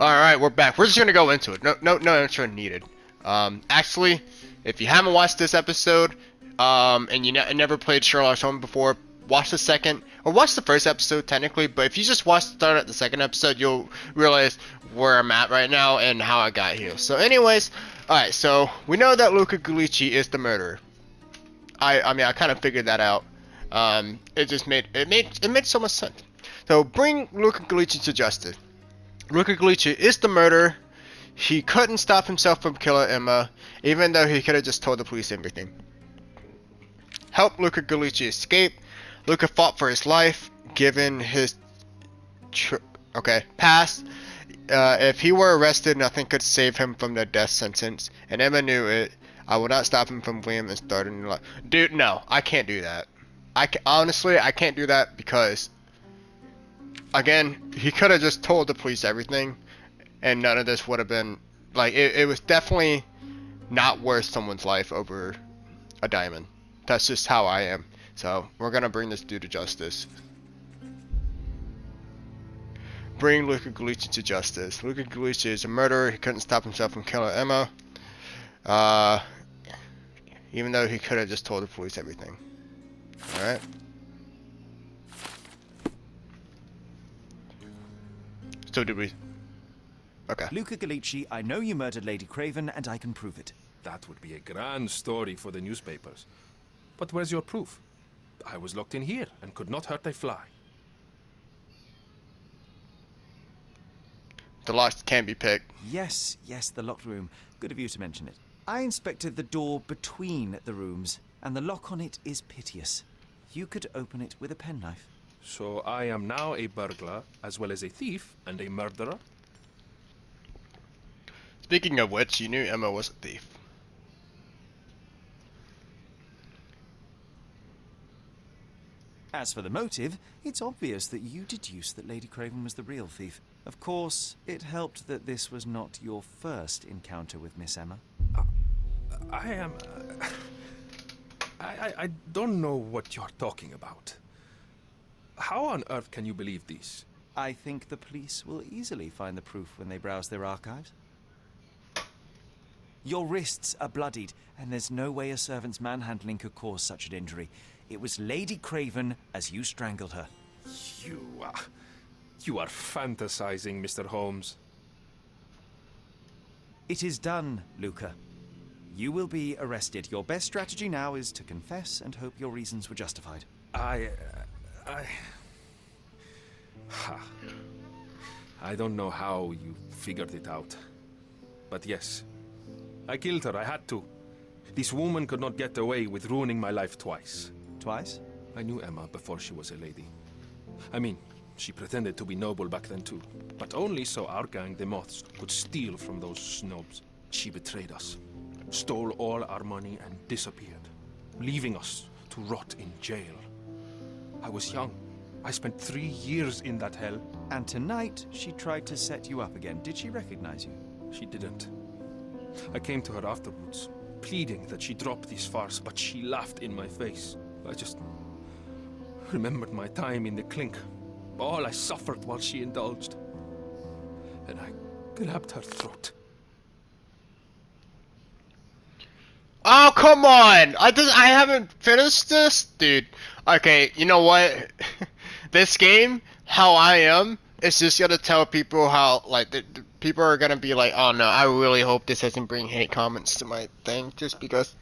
Alright, we're back. We're just gonna go into it. No intro needed. Actually, if you haven't watched this episode, and you never played Sherlock Holmes before, watch the second, or watch the first episode technically, but if you just start at the second episode, you'll realize where I'm at right now and how I got here. So anyways, alright, so we know that Luca Guglielmi is the murderer. I mean, I kind of figured that out. It made so much sense. So bring Luca Guglielmi to justice. Luca Guglielmi is the murderer. He couldn't stop himself from killing Emma, even though he could have just told the police everything. Help Luca Guglielmi escape. Luca fought for his life, given his past. If he were arrested, nothing could save him from the death sentence, and Emma knew it. I will not stop him from William and starting a new life. Dude, no, I can't do that. Honestly, I can't do that because, again, he could have just told the police everything, and none of this would have been, like, it was definitely not worth someone's life over a diamond. That's just how I am. So, we're gonna bring this dude to justice. Bring Luca Guglielmi to justice. Luca Guglielmi is a murderer. He couldn't stop himself from killing Emma. Even though he could have just told the police everything. Alright. So did we... Okay. Luca Guglielmi, I know you murdered Lady Craven, and I can prove it. That would be a grand story for the newspapers. But where's your proof? I was locked in here and could not hurt a fly. The locks can be picked. Yes, the locked room. Good of you to mention it. I inspected the door between the rooms, and the lock on it is piteous. You could open it with a penknife. So I am now a burglar, as well as a thief and a murderer? Speaking of which, you knew Emma was a thief. As for the motive, it's obvious that you deduced that Lady Craven was the real thief. Of course, it helped that this was not your first encounter with Miss Emma. I am... I don't know what you're talking about. How on earth can you believe these? I think the police will easily find the proof when they browse their archives. Your wrists are bloodied, and there's no way a servant's manhandling could cause such an injury. It was Lady Craven as you strangled her. You are fantasizing, Mr. Holmes. It is done, Luca. You will be arrested. Your best strategy now is to confess and hope your reasons were justified. I don't know how you figured it out. But yes, I killed her. I had to. This woman could not get away with ruining my life twice. Twice? I knew Emma before she was a lady. I mean, she pretended to be noble back then too. But only so our gang, the Moths, could steal from those snobs. She betrayed us, stole all our money and disappeared, leaving us to rot in jail. I was young. I spent 3 years in that hell. And tonight, she tried to set you up again. Did she recognize you? She didn't. I came to her afterwards, pleading that she drop this farce, but she laughed in my face. I just remembered my time in the clink, all I suffered while she indulged. And I grabbed her throat. Oh, come on! I haven't finished this? Dude. Okay, you know what? This game, how I am, is just gonna tell people how, like, the people are gonna be like, oh no, I really hope this doesn't bring hate comments to my thing, just because,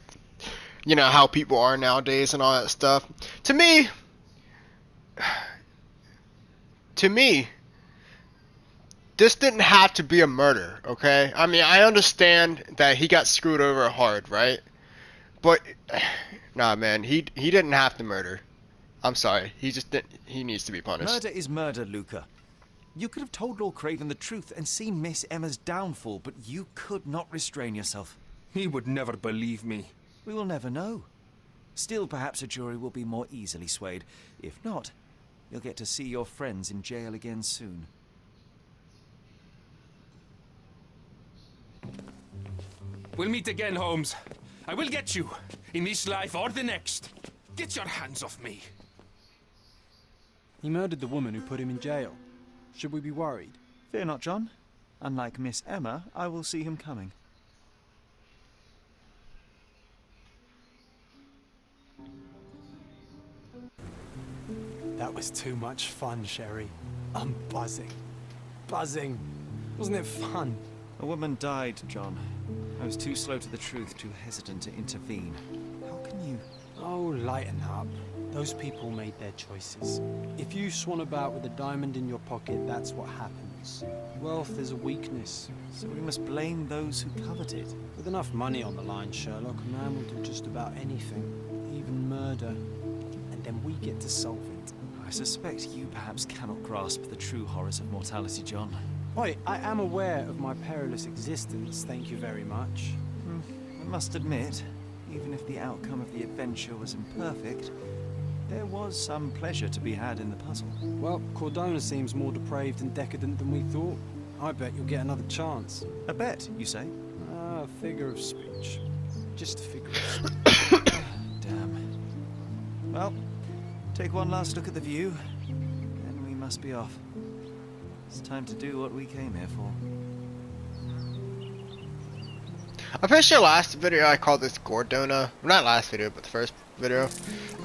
you know, how people are nowadays and all that stuff. To me, this didn't have to be a murder, okay? I mean, I understand that he got screwed over hard, right? But, nah, man, he didn't have to murder. I'm sorry, he just didn't, he needs to be punished. Murder is murder, Luca. You could have told Lord Craven the truth and seen Miss Emma's downfall, but you could not restrain yourself. He would never believe me. We will never know. Still, perhaps a jury will be more easily swayed. If not, you'll get to see your friends in jail again soon. We'll meet again, Holmes. I will get you, in this life or the next. Get your hands off me. He murdered the woman who put him in jail. Should we be worried? Fear not, John. Unlike Miss Emma, I will see him coming. That was too much fun, Sherry. I'm buzzing. Buzzing. Wasn't it fun? A woman died, John. I was too slow to the truth, too hesitant to intervene. How can you... Oh, lighten up. Those people made their choices. If you swan about with a diamond in your pocket, that's what happens. Wealth is a weakness. So we must blame those who covet it. With enough money on the line, Sherlock, a man will do just about anything. Even murder. And then we get to solve it. I suspect you perhaps cannot grasp the true horrors of mortality, John. Oi, I am aware of my perilous existence, thank you very much. I must admit, even if the outcome of the adventure was imperfect, there was some pleasure to be had in the puzzle. Well, Cordona seems more depraved and decadent than we thought. I bet you'll get another chance. A bet, you say? Ah, figure of speech. Just a figure of speech. Damn. Well, take one last look at the view, then we must be off. It's time to do what we came here for. I'm pretty sure last video I called this Gordona. Well, not last video, but the first video. I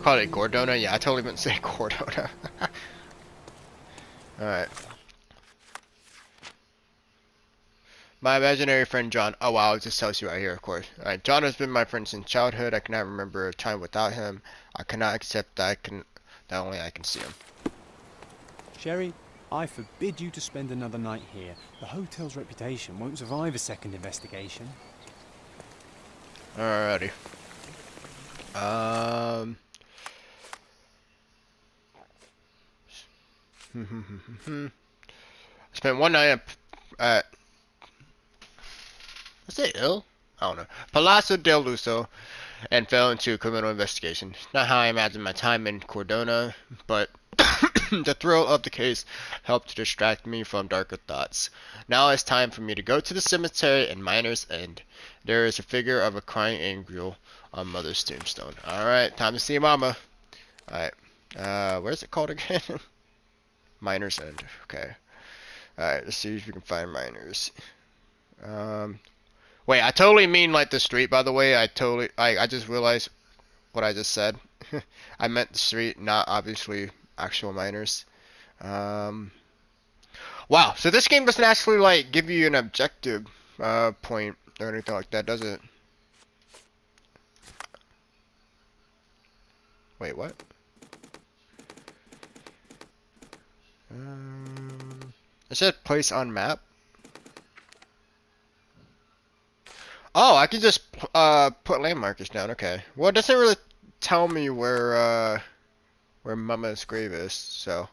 called it Gordona. Yeah, I totally meant to say Gordona. Alright. My imaginary friend John. Oh wow, it just tells you right here, of course. Alright, John has been my friend since childhood. I cannot remember a time without him. I cannot accept that that only I can see him. Sherry, I forbid you to spend another night here. The hotel's reputation won't survive a second investigation. Alrighty. Spent one night at was it ill? I don't know. Palazzo del Lusso and fell into a criminal investigation. Not how I imagined my time in Cordona, but the thrill of the case helped to distract me from darker thoughts. Now it's time for me to go to the cemetery in Miner's End. There is a figure of a crying angel on Mother's tombstone. Alright, time to see Mama. Alright. Where's it called again? Miner's End. Okay. Alright, let's see if we can find Miner's. Wait, I totally mean like the street, by the way. I just realized what I just said. I meant the street, not obviously actual miners. Wow, so this game doesn't actually like give you an objective point or anything like that, does it? Wait, what? It said place on map. Oh, I can just put landmarkers down. Okay. Well, it doesn't really tell me where Mama's grave is, so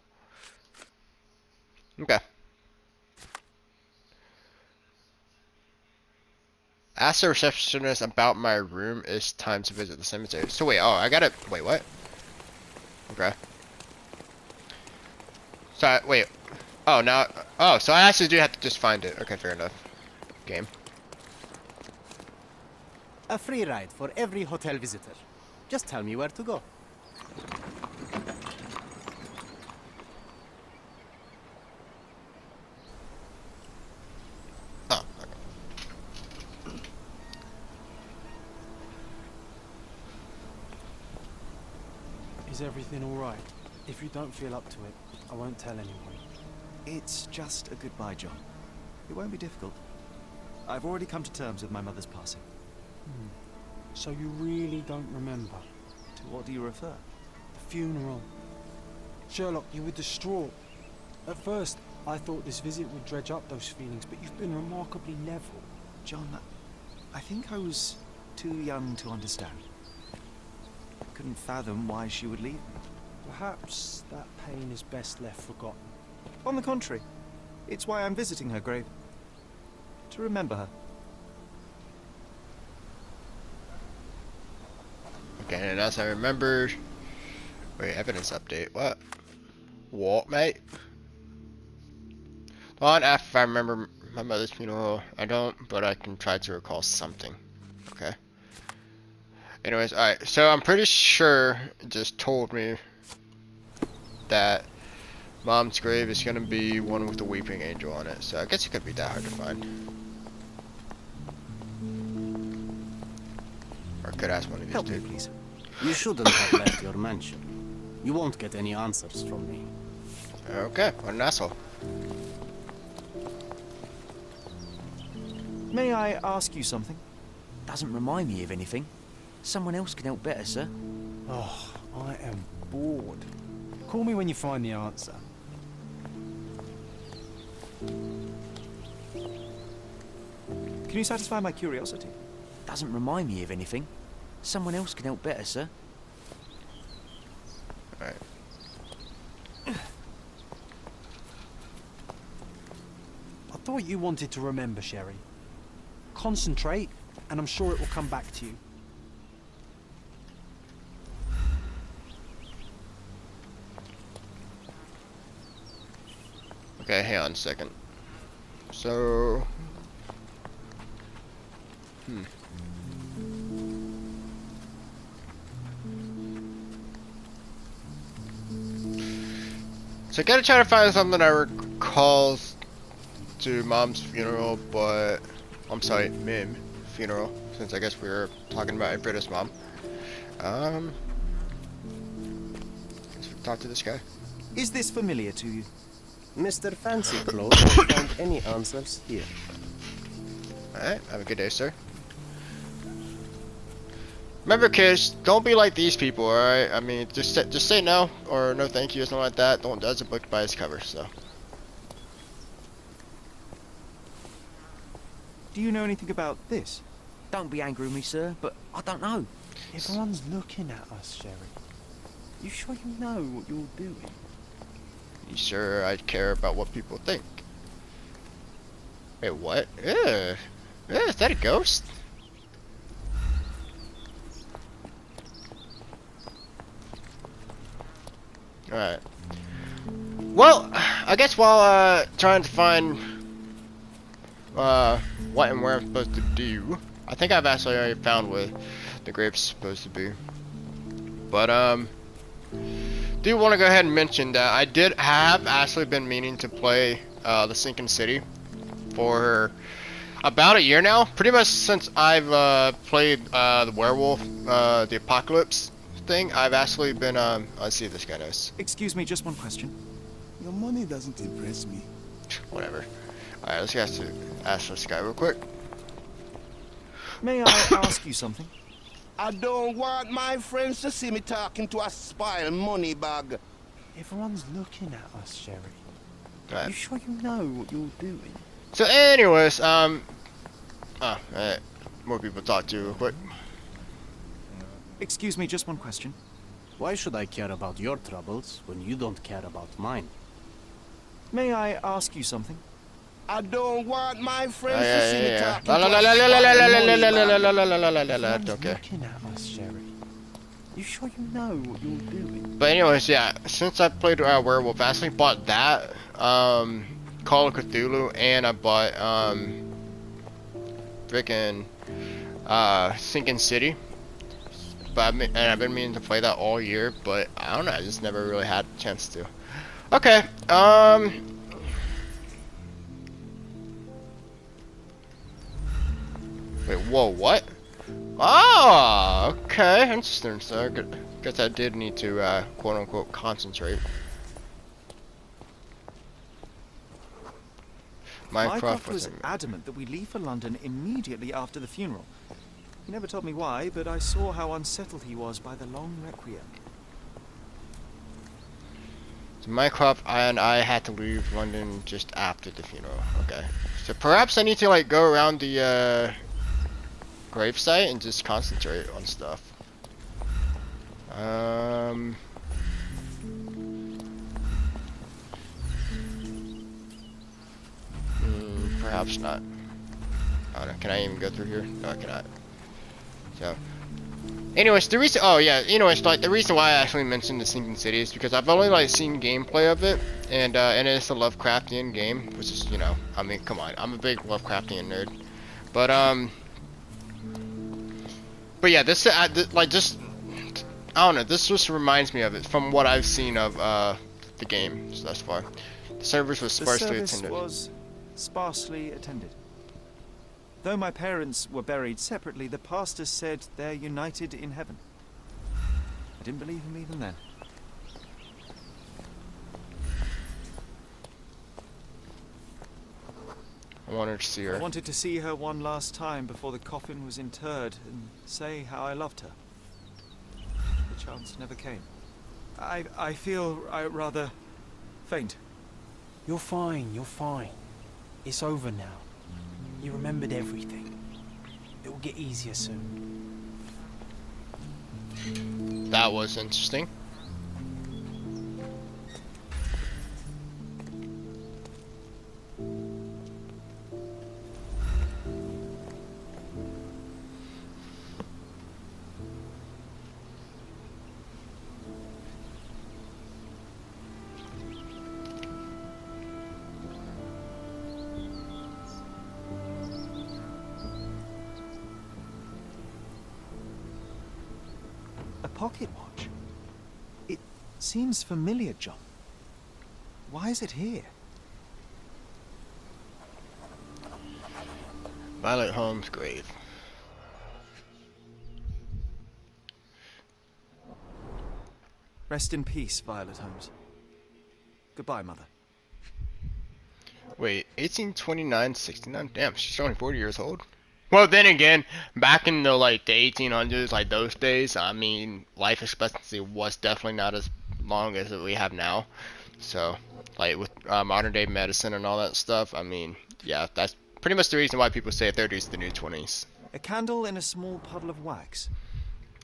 okay. Ask the receptionist about my room. It's time to visit the cemetery. So wait, I gotta wait. What? Okay. So wait. Oh, now. Oh, so I actually do have to just find it. Okay, fair enough. Game. A free ride for every hotel visitor. Just tell me where to go. Oh, okay. Is everything all right? If you don't feel up to it, I won't tell anyone. It's just a goodbye, John. It won't be difficult. I've already come to terms with my mother's passing. So you really don't remember? To what do you refer? The funeral. Sherlock, you were distraught. At first, I thought this visit would dredge up those feelings, but you've been remarkably level. John, I think I was too young to understand. I couldn't fathom why she would leave me. Perhaps that pain is best left forgotten. On the contrary, it's why I'm visiting her grave. To remember her. Okay, and as I remembered... Wait, evidence update. What? What, mate? On after if I remember my mother's funeral. I don't, but I can try to recall something. Okay. Anyways, alright. So I'm pretty sure it just told me that Mom's grave is gonna be one with the weeping angel on it, so I guess it could be that hard to find. Or could ask one of these Help me, two. please. You shouldn't have left your mansion. You won't get any answers from me. Okay, what an asshole. May I ask you something? Doesn't remind me of anything. Someone else can help better, sir. Oh, I am bored. Call me when you find the answer. Can you satisfy my curiosity? Doesn't remind me of anything. Someone else can help better, sir. Alright. I thought you wanted to remember, Sherry. Concentrate, and I'm sure it will come back to you. Okay, hang on a second. So... So I gotta try to find something I recall to Mom's funeral, but... I'm sorry, Mim funeral, since I guess we were talking about a British mom. Let's talk to this guy. Is this familiar to you? Mr. Fancy Clothes won't find any answers here. Alright, have a good day, sir. Remember, kids, don't be like these people, alright? I mean, just say no, or no thank you, or something like that. Don't judge a book by its cover, so. Do you know anything about this? Don't be angry with me, sir, but I don't know. Everyone's looking at us, Sherry. You sure you know what you're doing? You sure I care about what people think? Wait, what? Ugh. Ugh, is that a ghost? Alright. Well, I guess while trying to find what and where I'm supposed to do, I think I've actually already found where the grave's supposed to be. But do want to go ahead and mention that I have actually been meaning to play the Sinking City for about a year now. Pretty much since I've played the werewolf, the apocalypse thing. I've actually been let's see if this guy knows. Excuse me, just one question. Your money doesn't impress me. Whatever. Alright, let's get to ask this guy real quick. May I ask you something? I don't want my friends to see me talking to a spoiled money bag. Everyone's looking at us, Sherry. Alright. You sure you know what you're doing? So anyways, more people to talk to real quick. Excuse me, just one question. Why should I care about your troubles when you don't care about mine? May I ask you something? I don't want my friends Yeah, to see me yeah, yeah. talking to a spoiled money bag. Everyone's Okay. looking at us, Sherry. You sure you know what you're doing? But anyways, yeah, since I played Werewolf, I actually bought that, Call of Cthulhu, and I bought, frickin', Sinking City. But I've been meaning to play that all year, but I don't know, I just never really had a chance to. Okay, wait, whoa, what? Oh, okay, interesting. So I guess I did need to, quote-unquote, concentrate. Mycroft was wasn't- adamant that we leave for London immediately after the funeral. He never told me why, but I saw how unsettled he was by the long requiem. So Mycroft and I had to leave London just after the funeral. Okay. So perhaps I need to, like, go around the, gravesite and just concentrate on stuff. Perhaps not. I don't know. Can I even go through here? No, I cannot. So, anyways, the reason. Oh yeah. Anyways, like the reason why I actually mentioned the Sinking City is because I've only like seen gameplay of it, and it's a Lovecraftian game, which is, you know, I mean, come on, I'm a big Lovecraftian nerd, but yeah, this like just I don't know. This just reminds me of it from what I've seen of the game thus far. The service was The sparsely service attended. was sparsely attended. Though my parents were buried separately, the pastor said they're united in heaven. I didn't believe him even then. I wanted to see her. I wanted to see her one last time before the coffin was interred and say how I loved her. The chance never came. I feel rather faint. You're fine, you're fine. It's over now. You remembered everything. It will get easier soon. That was interesting. A pocket watch? It seems familiar, John. Why is it here? Violet Holmes' grave. Rest in peace, Violet Holmes. Goodbye, Mother. Wait, 1829, 69? Damn, she's only 40 years old. Well, then again, back in the like the 1800s, like those days, I mean, life expectancy was definitely not as long as we have now. So, like with modern day medicine and all that stuff, I mean, yeah, that's pretty much the reason why people say 30s is the new 20s. A candle in a small puddle of wax.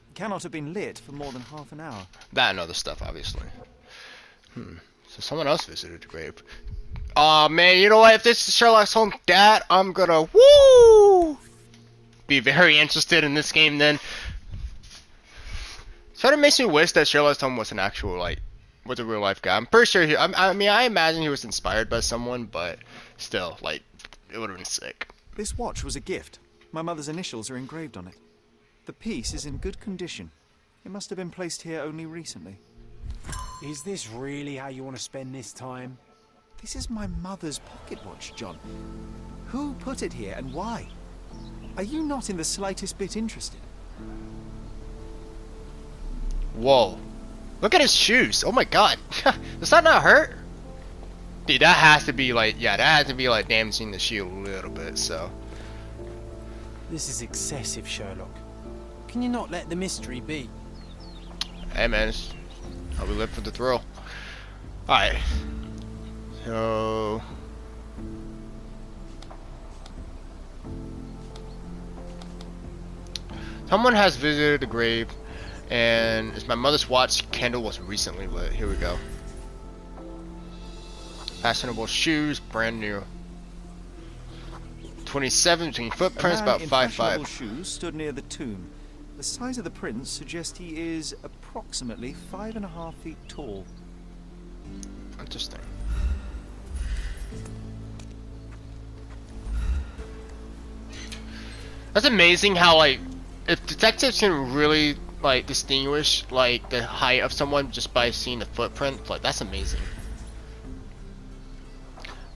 It cannot have been lit for more than half an hour. That and other stuff, obviously. So someone else visited the grave. Aw, man, you know what? If this is Sherlock Holmes' dad, I'm gonna be very interested in this game then. Sort of makes me wish that Sherlock Holmes was an actual, like, was a real life guy. I'm pretty sure I mean, I imagine he was inspired by someone, but still, like, it would have been sick. This watch was a gift. My mother's initials are engraved on it. The piece is in good condition. It must have been placed here only recently. Is this really how you want to spend this time? This is my mother's pocket watch, John. Who put it here and why? Are you not in the slightest bit interested? Whoa. Look at his shoes. Oh my god. Does that not hurt? Dude, that has to be like, yeah, that has to be like damaging the shoe a little bit, so. This is excessive, Sherlock. Can you not let the mystery be? Hey man, it's how we live for the thrill. Alright. So. Someone has visited the grave, and it's my mother's watch. Candle was recently lit. Here we go. Fashionable shoes, brand new. 27 between footprints, about 5'5". fashionable shoes stood near the tomb. The size of the prints suggests he is approximately 5.5 feet tall. Interesting. That's amazing how, like, if detectives can really, like, distinguish, like, the height of someone just by seeing the footprint, like, that's amazing.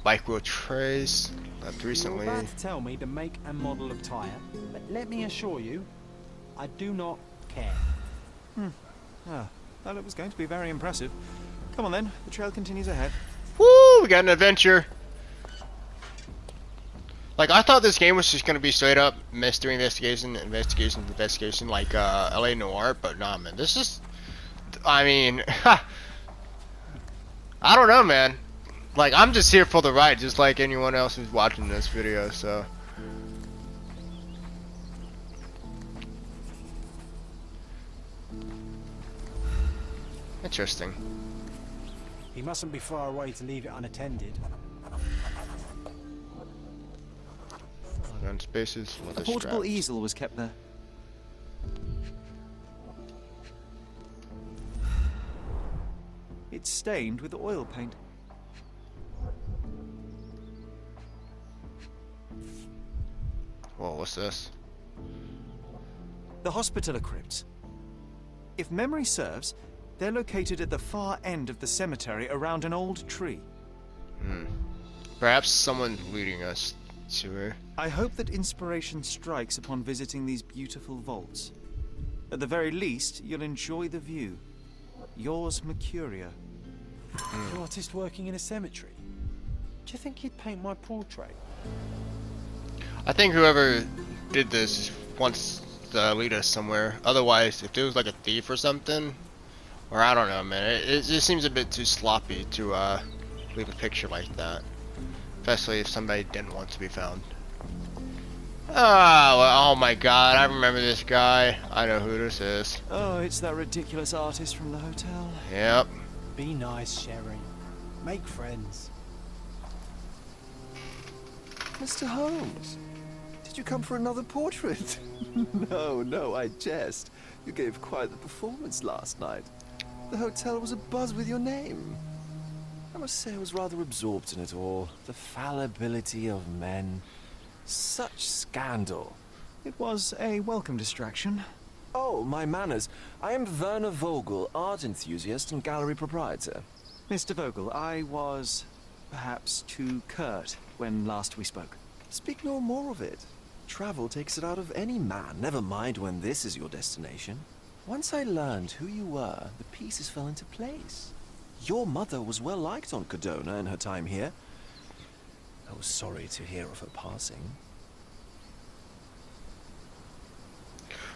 Micro trace, left recently. You're about to tell me the make and model of tyre, but let me assure you, I do not care. Ah, well, it was going to be very impressive. Come on then, the trail continues ahead. Woo! We got an adventure. Like, I thought this game was just gonna be straight up mystery investigation, like LA Noire, but nah, man, this is, I mean, I don't know, man. Like, I'm just here for the ride, just like anyone else who's watching this video, so. Interesting. He mustn't be far away to leave it unattended. Gun spaces, A leather portable straps. easel was kept there. It's stained with oil paint. Whoa, what's this? The hospitaller crypts. If memory serves, They're located at the far end of the cemetery around an old tree. Perhaps someone's leading us to her. I hope that inspiration strikes upon visiting these beautiful vaults. At the very least, you'll enjoy the view. Yours, Mercuria. An artist working in a cemetery. Do you think he'd paint my portrait? I think whoever did this wants to lead us somewhere. Otherwise, if it was like a thief or something, or I don't know, man, it just seems a bit too sloppy to leave a picture like that. Especially if somebody didn't want to be found. Oh my god, I remember this guy. I know who this is. Oh, it's that ridiculous artist from the hotel. Yep. Be nice, Sherry. Make friends. Mr. Holmes, did you come for another portrait? No, I jest. You gave quite the performance last night. The hotel was abuzz with your name. I must say I was rather absorbed in it all. The fallibility of men. Such scandal. It was a welcome distraction. Oh, my manners. I am Werner Vogel, art enthusiast and gallery proprietor. Mr. Vogel, I was perhaps too curt when last we spoke. Speak no more of it. Travel takes it out of any man, never mind when this is your destination. Once I learned who you were, the pieces fell into place. Your mother was well liked on Cordona in her time here. I was sorry to hear of her passing.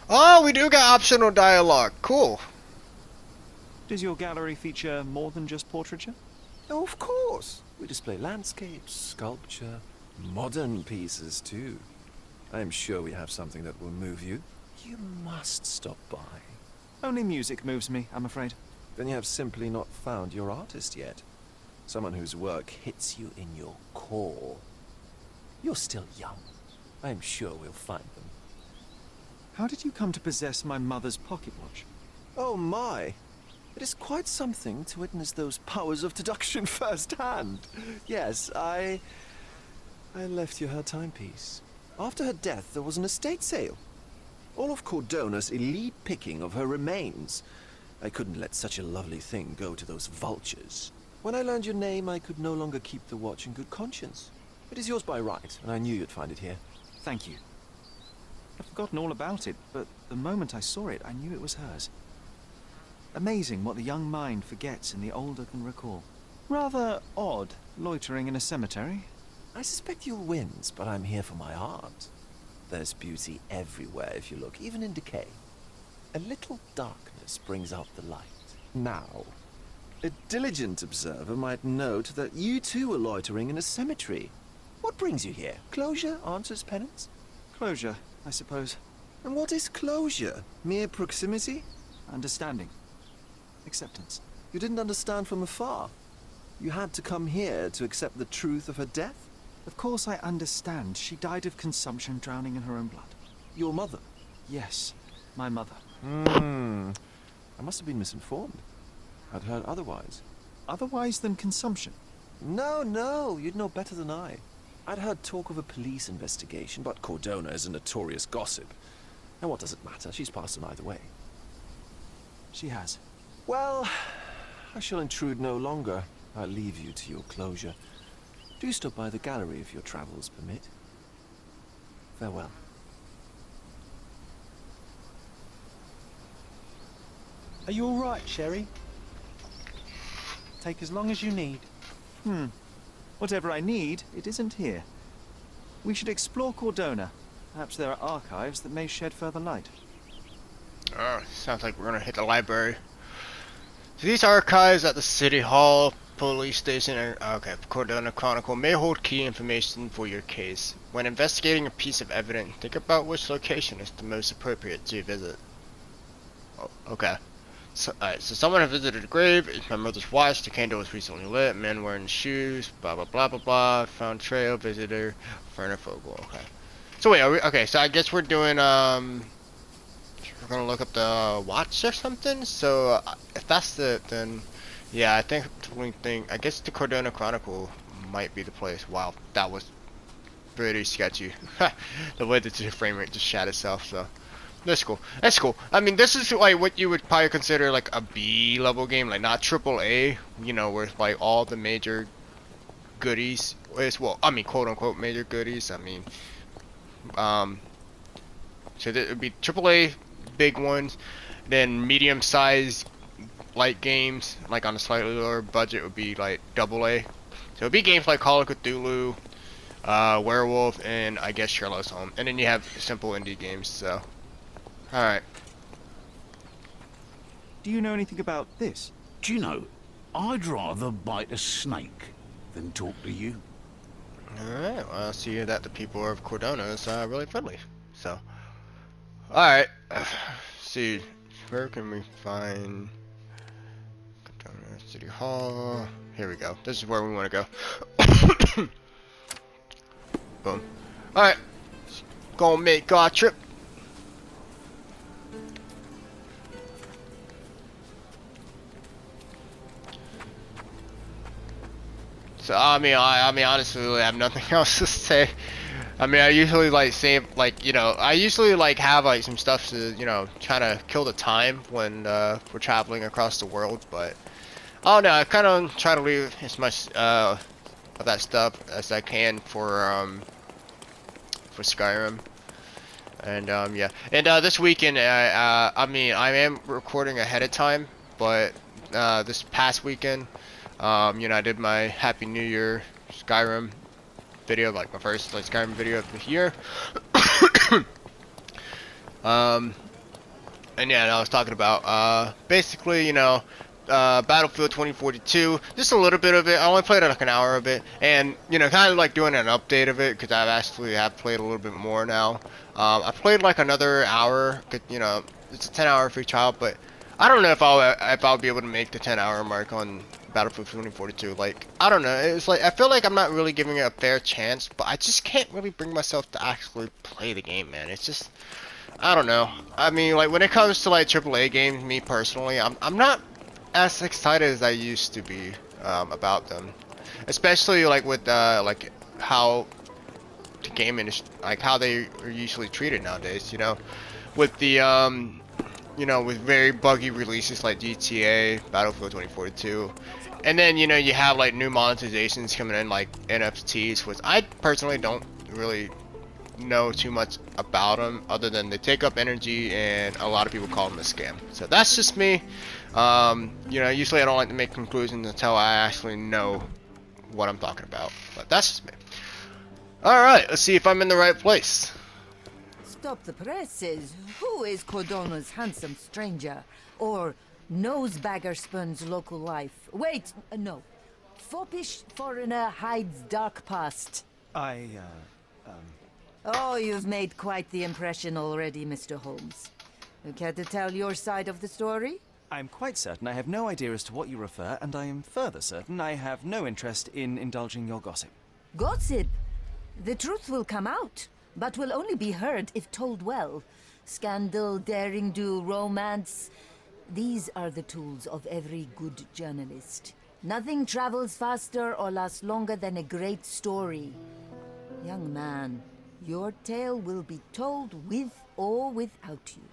Oh, we do got optional dialogue. Cool. Does your gallery feature more than just portraiture? Oh, of course. We display landscapes, sculpture, modern pieces too. I am sure we have something that will move you. You must stop by. Only music moves me, I'm afraid. Then you have simply not found your artist yet. Someone whose work hits you in your core. You're still young. I am sure we'll find them. How did you come to possess my mother's pocket watch? Oh my! It is quite something to witness those powers of deduction firsthand. Yes, I left you her timepiece. After her death, there was an estate sale. All of Cordona's elite picking of her remains. I couldn't let such a lovely thing go to those vultures. When I learned your name, I could no longer keep the watch in good conscience. It is yours by right, and I knew you'd find it here. Thank you. I'd forgotten all about it, but the moment I saw it, I knew it was hers. Amazing what the young mind forgets and the older can recall. Rather odd, loitering in a cemetery. I suspect you'll win, but I'm here for my art. There's beauty everywhere if you look, even in decay. A little darkness brings out the light. Now, a diligent observer might note that you too are loitering in a cemetery. What brings you here? Closure answers penance? Closure, I suppose. And what is closure? Mere proximity? Understanding. Acceptance. You didn't understand from afar. You had to come here to accept the truth of her death? Of course I understand. She died of consumption, drowning in her own blood. Your mother? Yes, my mother. I must have been misinformed. I'd heard otherwise. Otherwise than consumption? No, you'd know better than I. I'd heard talk of a police investigation, but Cordona is a notorious gossip. And what does it matter? She's passed on either way. She has. Well, I shall intrude no longer. I'll leave you to your closure. Do stop by the gallery if your travels permit. Farewell. Are you all right, Sherry? Take as long as you need. Whatever I need, it isn't here. We should explore Cordona. Perhaps there are archives that may shed further light. Oh, sounds like we're gonna hit the library. So these archives at the City Hall Police Station okay, Cordona Chronicle may hold key information for your case. When investigating a piece of evidence, think about which location is the most appropriate to visit. Oh, okay. So, alright, so someone had visited a grave. It's my mother's watch. The candle was recently lit. Man wearing shoes. Blah blah blah blah blah. Found trail. Visitor. Werner Vogel. Okay. So wait, are we okay? So I guess we're doing we're gonna look up the watch or something. So if that's then yeah, I think I guess the Cordona Chronicle might be the place. Wow, that was pretty sketchy. The way that the frame rate just shot itself. So That's cool. That's cool. I mean, this is like what you would probably consider like a B level game, like not triple A. You know, where like all the major goodies is, well, I mean, quote unquote major goodies. I mean, so it would be triple A, big ones, then medium sized light games, like on a slightly lower budget, would be like double A. So it'd be games like Call of Cthulhu, Werewolf, and I guess Sherlock Holmes. And then you have simple indie games. So, all right. Do you know anything about this? Do you know, I'd rather bite a snake than talk to you. Alright, well, I see that the people of Cordona is really friendly. So, alright. See, where can we find Cordona City Hall? Here we go. This is where we want to go. Boom. Alright. Gonna make our trip. So I mean, honestly, I have nothing else to say. I mean, I usually like save, like, you know, I usually like have like some stuff to, you know, try to kill the time when we're traveling across the world. But I don't know. I kind of try to leave as much of that stuff as I can for Skyrim. And yeah. And this weekend, I mean, I am recording ahead of time, but this past weekend, you know, I did my Happy New Year Skyrim video, like my first like Skyrim video of the year. And yeah, and I was talking about basically, you know, Battlefield 2042, just a little bit of it. I only played like an hour of it, and you know, kind of like doing an update of it because I've actually have played a little bit more now. I played like another hour. You know, it's a 10-hour free trial, but I don't know if I'll be able to make the 10-hour mark on Battlefield 2042. Like, I don't know. It's like I feel like I'm not really giving it a fair chance, but I just can't really bring myself to actually play the game, man. It's just, I don't know. I mean, like when it comes to like AAA games, me personally, I'm not as excited as I used to be about them, especially like with like how the game industry, like how they are usually treated nowadays. You know, with the you know, with very buggy releases like GTA, Battlefield 2042, and then, you know, you have like new monetizations coming in like NFTs, which I personally don't really know too much about them, other than they take up energy and a lot of people call them a scam. So that's just me. You know, usually I don't like to make conclusions until I actually know what I'm talking about, but that's just me. Alright, let's see if I'm in the right place. Stop the presses. Who is Cordona's handsome stranger? Or Nosebaggerspun's local life? Wait, no. Foppish foreigner hides dark past. Oh, you've made quite the impression already, Mr. Holmes. You care to tell your side of the story? I'm quite certain I have no idea as to what you refer, and I am further certain I have no interest in indulging your gossip. Gossip? The truth will come out, but will only be heard if told well. Scandal, daring-do, romance. These are the tools of every good journalist. Nothing travels faster or lasts longer than a great story. Young man, your tale will be told with or without you.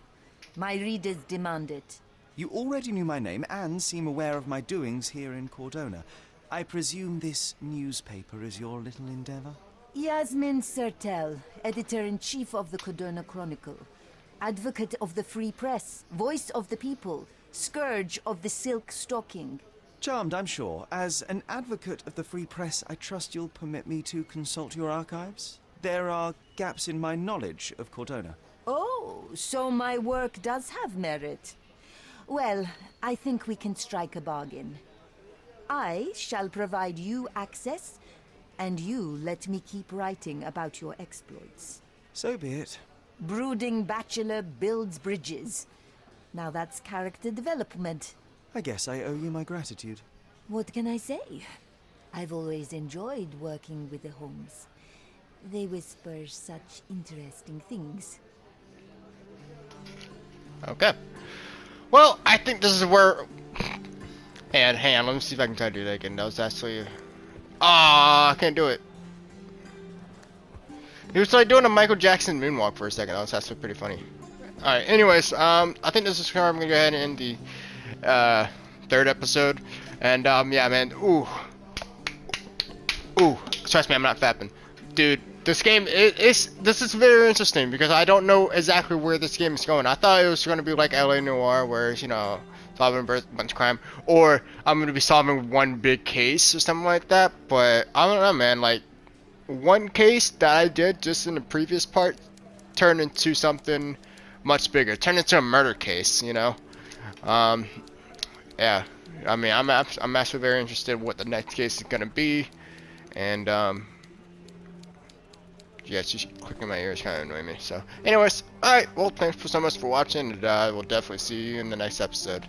My readers demand it. You already knew my name and seem aware of my doings here in Cordona. I presume this newspaper is your little endeavor? Yasmin Sertel, editor-in-chief of the Cordona Chronicle. Advocate of the free press, voice of the people, scourge of the silk stocking. Charmed, I'm sure. As an advocate of the free press, I trust you'll permit me to consult your archives? There are gaps in my knowledge of Cordona. Oh, so my work does have merit. Well, I think we can strike a bargain. I shall provide you access, and you let me keep writing about your exploits. So be it. Brooding bachelor builds bridges. Now that's character development. I guess I owe you my gratitude. What can I say? I've always enjoyed working with the Holmes. They whisper such interesting things. Okay. Well, I think this is where... And hang on, let me see if I can try to do that again. That was actually... Ah, I can't do it. He was like doing a Michael Jackson moonwalk for a second. That was actually pretty funny. Alright, anyways, I think this is where I'm gonna go ahead and end the third episode. And yeah, man, ooh, trust me, I'm not fapping, dude. This game this is very interesting because I don't know exactly where this game is going. I thought it was gonna be like LA Noire, where you know, solving a bunch of crime, or I'm gonna be solving one big case or something like that. But I don't know, man. Like, one case that I did just in the previous part turned into something much bigger. Turned into a murder case, you know. Yeah. I mean, I'm actually very interested in what the next case is gonna be, and yeah, it's just clicking my ears kind of annoying me. So, anyways, alright. Well, thanks so much for watching, and we'll definitely see you in the next episode.